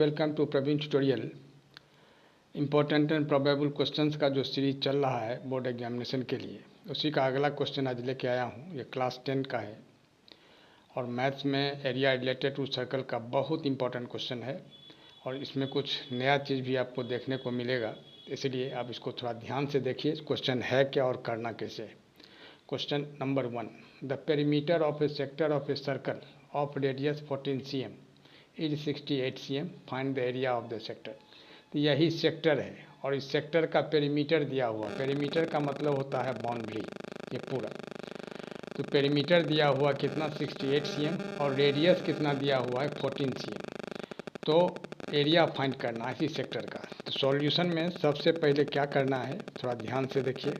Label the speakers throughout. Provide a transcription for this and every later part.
Speaker 1: Welcome to Praveen tutorial. Important and probable questions का जो series चल रहा है बोर्ड एग्जामिनेशन के लिए, उसी का अगला क्वेश्चन आज लेके आया हूँ। ये क्लास 10 का है और मैथ्स में एरिया रिलेटेड टू सर्कल का बहुत इंपॉर्टेंट क्वेश्चन है और इसमें कुछ नया चीज़ भी आपको देखने को मिलेगा, इसलिए आप इसको थोड़ा ध्यान से देखिए क्वेश्चन है क्या और करना कैसे है। Question number 1, the perimeter of A sector of a circle of radius 14 cm is 68 cm, find the area of the sector. तो यही सेक्टर है और इस सेक्टर का पेरीमीटर दिया हुआ, पेरीमीटर का मतलब होता है बाउंड्री, ये पूरा। तो पेरीमीटर दिया हुआ कितना 68 cm और रेडियस कितना दिया हुआ है 14 cm। तो एरिया फाइंड करना है इसी सेक्टर का। तो सॉल्यूशन में सबसे पहले क्या करना है, थोड़ा ध्यान से देखिए।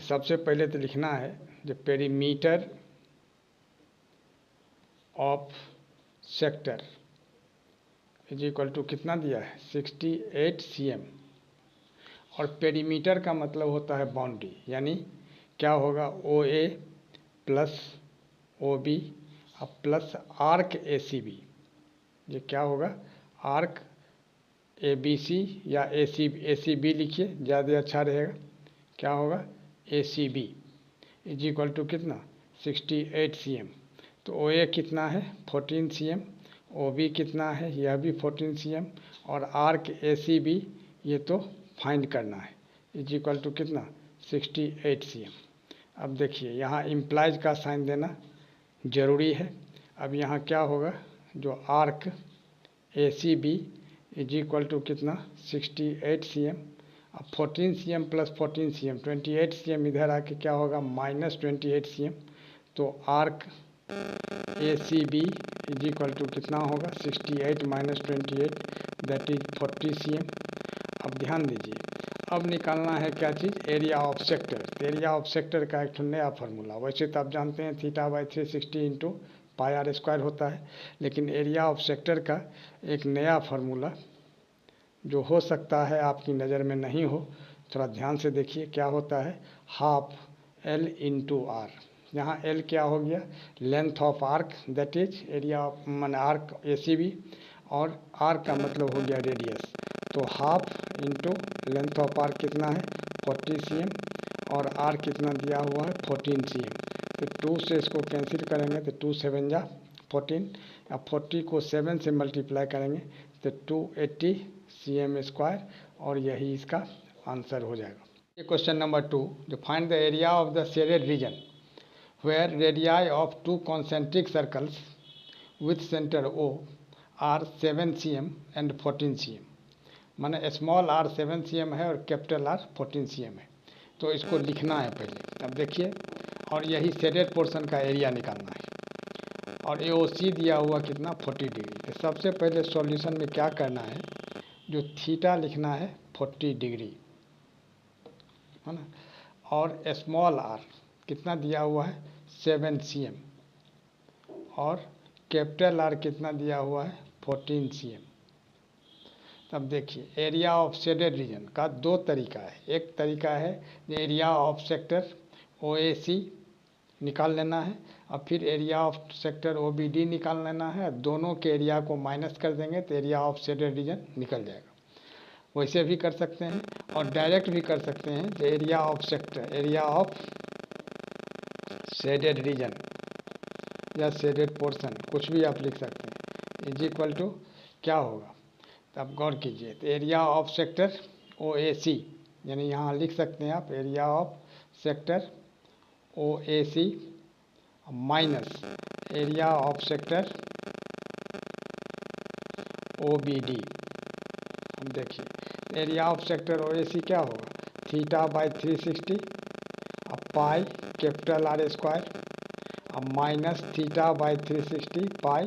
Speaker 1: सबसे पहले तो लिखना है जो perimeter of sector is equal to कितना दिया है 68 cm और पेरीमीटर का मतलब होता है बाउंड्री, यानी क्या होगा OA प्लस OB और प्लस आर्क ACB। ये क्या होगा आर्क ABC या ACB लिखिए, ज़्यादा अच्छा रहेगा। क्या होगा ACB इज इक्वल टू कितना 68 cm। तो OA कितना है 14 cm, OB कितना है यह भी 14 cm और आर्क ACB ये तो फाइंड करना है, इज इक्वल टू कितना 68 cm। अब देखिए यहाँ इम्प्लाइज का साइन देना ज़रूरी है। अब यहाँ क्या होगा जो arc ACB is equal to कितना 68 cm। अब 14 cm प्लस 14 cm 28 cm, इधर आके क्या होगा माइनस 28 cm। तो arc ACB is equal to कितना होगा 68 माइनस 28 दैट इज 40 cm। अब ध्यान दीजिए, अब निकालना है क्या चीज़ एरिया ऑफ सेक्टर। तो एरिया ऑफ सेक्टर का एक नया फार्मूला, वैसे तो आप जानते हैं θ/360 इंटू πr² होता है, लेकिन एरिया ऑफ सेक्टर का एक नया फार्मूला जो हो सकता है आपकी नज़र में नहीं हो, थोड़ा ध्यान से देखिए। क्या होता है हाफ L इंटू आर। यहाँ L क्या हो गया length of arc that is area of माने आर्क ACB और आर्क का मतलब हो गया रेडियस। तो half into length of arc कितना है 40 cm और आर्क कितना दिया हुआ है 14 cm। तो 2 से इसको कैंसिल करेंगे तो 2 7 जा 14, अब 40 को 7 से मल्टीप्लाई करेंगे तो 280 cm² और यही इसका आंसर हो जाएगा। ये क्वेश्चन नंबर 2, जो find the area of the shaded region where radii of two concentric circles with center O are 7 cm and 14 cm। माने स्मॉल r 7 cm है और कैपिटल R 14 cm है। तो इसको लिखना है पहले। अब देखिए, और यही शेडेड पोर्शन का एरिया निकालना है और AOC दिया हुआ कितना 40 डिग्री। तो सबसे पहले सॉल्यूशन में क्या करना है, जो थीटा लिखना है 40 डिग्री है ना, और स्मॉल r कितना दिया हुआ है 7 cm और कैपिटल R कितना दिया हुआ है 14 cm। तब देखिए एरिया ऑफ शेडेड रीजन का दो तरीका है। एक तरीका है एरिया ऑफ सेक्टर OAC निकाल लेना है और फिर एरिया ऑफ सेक्टर OBD निकाल लेना है। दोनों के एरिया को माइनस कर देंगे तो एरिया ऑफ शेडेड रीजन निकल जाएगा। वैसे भी कर सकते हैं और डायरेक्ट भी कर सकते हैं। जो area of sector, area of shaded region या शेडेड पोर्शन, कुछ भी आप लिख सकते हैं, इज इक्वल टू क्या होगा। तो आप गौर कीजिए, तो एरिया ऑफ सेक्टर OAC, यानी यहाँ लिख सकते हैं आप area of sector OAC minus area of sector OBD। हम देखिए एरिया ऑफ सेक्टर OAC क्या होगा θ/360 अब पाई कैपिटल R² अब माइनस θ/360 पाई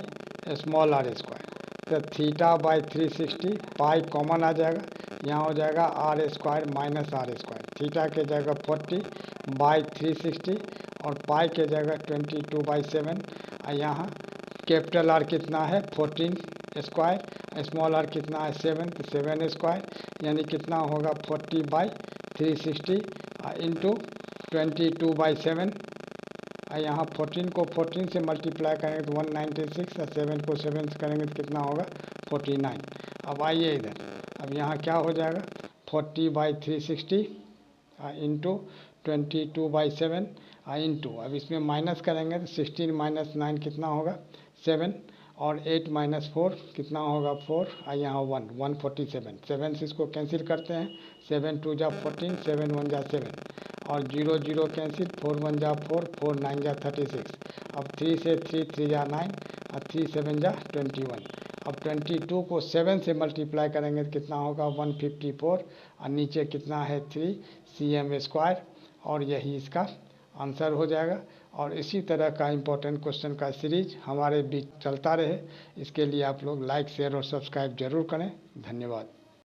Speaker 1: स्मॉल r²। तो θ/360 पाई कॉमन आ जाएगा, यहाँ हो जाएगा R² माइनस R²। थीटा के जगह 40/360 और पाई के जगह 22/7 और यहाँ कैपिटल R कितना है 14², स्मॉल r कितना है 7, तो 7², यानी कितना होगा 40/360 इंटू 22/7 और यहाँ 14 को 14 से मल्टीप्लाई करेंगे तो 196 और 7 को 7 से करेंगे तो कितना होगा 49। अब आइए इधर, अब यहाँ क्या हो जाएगा 40/360 इंटू 22/7 इंटू, अब इसमें माइनस करेंगे तो 16 - 9 कितना होगा 7 और 8 - 4 कितना होगा 4 और यहाँ 147। 7 से इसको कैंसिल करते हैं, 7 2 जा 14, 7 1 जा 7 और 0 0 कैंसिल, 4 1 जा 4, 4 9 जा 36। अब 3 से 3 3 जा 9 और 3 7 जा 21। अब 22 को 7 से मल्टीप्लाई करेंगे तो कितना होगा 154 और नीचे कितना है 3 cm², और यही इसका आंसर हो जाएगा। और इसी तरह का इम्पोर्टेंट क्वेश्चन का सीरीज हमारे बीच चलता रहे, इसके लिए आप लोग लाइक शेयर और सब्सक्राइब जरूर करें। धन्यवाद।